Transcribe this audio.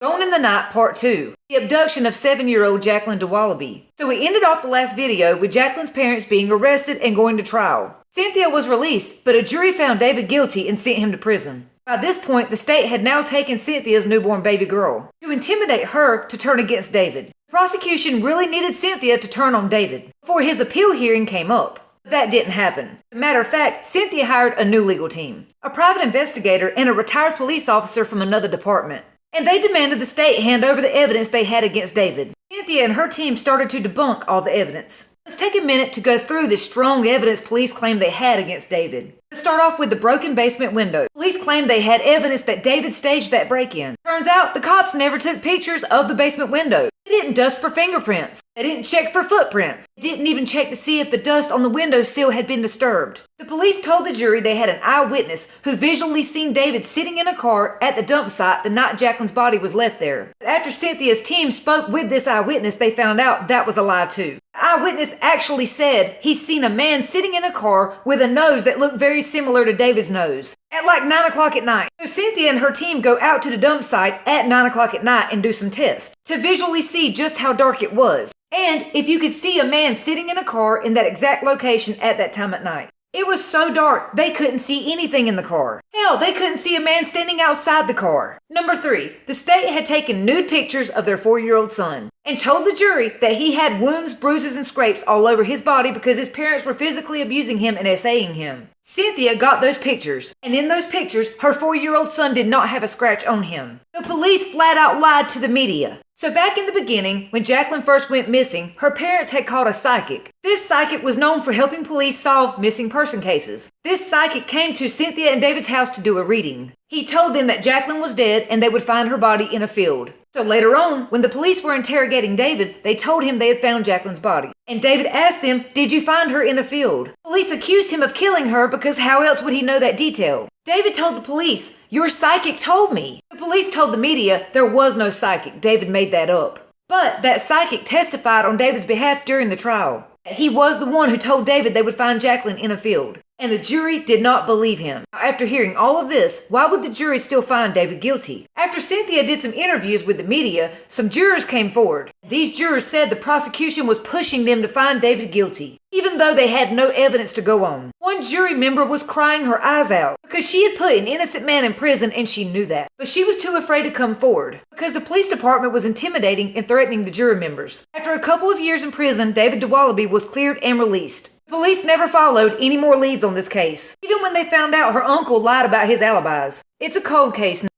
Gone in the Night Part 2, the abduction of 7-year-old Jaclyn Dowaliby. So we ended off the last video with Jaclyn's parents being arrested and going to trial. Cynthia was released, but a jury found David guilty and sent him to prison. By this point, the state had now taken Cynthia's newborn baby girl to intimidate her to turn against David. The prosecution really needed Cynthia to turn on David before his appeal hearing came up. But that didn't happen. As a matter of fact, Cynthia hired a new legal team, a private investigator and a retired police officer from another department. And they demanded the state hand over the evidence they had against David. Cynthia and her team started to debunk all the evidence. Let's take a minute to go through the strong evidence police claimed they had against David. Let's start off with the broken basement window. Police claimed they had evidence that David staged that break-in. Turns out the cops never took pictures of the basement window. They didn't dust for fingerprints. They didn't check for footprints. They didn't even check to see if the dust on the window sill had been disturbed. The police told the jury they had an eyewitness who visually seen David sitting in a car at the dump site the night Jaclyn's body was left there. But after Cynthia's team spoke with this eyewitness, they found out that was a lie too. The eyewitness actually said he's seen a man sitting in a car with a nose that looked very similar to David's nose at like 9 o'clock at night. So Cynthia and her team go out to the dump site at 9 o'clock at night and do some tests to visually see just how dark it was, and if you could see a man sitting in a car in that exact location at that time at night. It was so dark, they couldn't see anything in the car. Hell, they couldn't see a man standing outside the car. Number 3, the state had taken nude pictures of their 4-year-old son and told the jury that he had wounds, bruises, and scrapes all over his body because his parents were physically abusing him and essaying him. Cynthia got those pictures, and in those pictures, her 4-year-old son did not have a scratch on him. The police flat out lied to the media. So back in the beginning, when Jaclyn first went missing, her parents had called a psychic. This psychic was known for helping police solve missing person cases. This psychic came to Cynthia and David's house to do a reading. He told them that Jaclyn was dead and they would find her body in a field. So later on, when the police were interrogating David, they told him they had found Jaclyn's body. And David asked them, "Did you find her in a field?" Police accused him of killing her because how else would he know that detail? David told the police, "Your psychic told me." The police told the media there was no psychic. David made that up. But that psychic testified on David's behalf during the trial. He was the one who told David they would find Jaclyn in a field. And the jury did not believe him. After hearing all of this, why would the jury still find David guilty? After Cynthia did some interviews with the media, some jurors came forward. These jurors said the prosecution was pushing them to find David guilty, even though they had no evidence to go on. One jury member was crying her eyes out because she had put an innocent man in prison and she knew that. But she was too afraid to come forward because the police department was intimidating and threatening the jury members. After a couple of years in prison, David Dowaliby was cleared and released. Police never followed any more leads on this case, even when they found out her uncle lied about his alibis. It's a cold case now.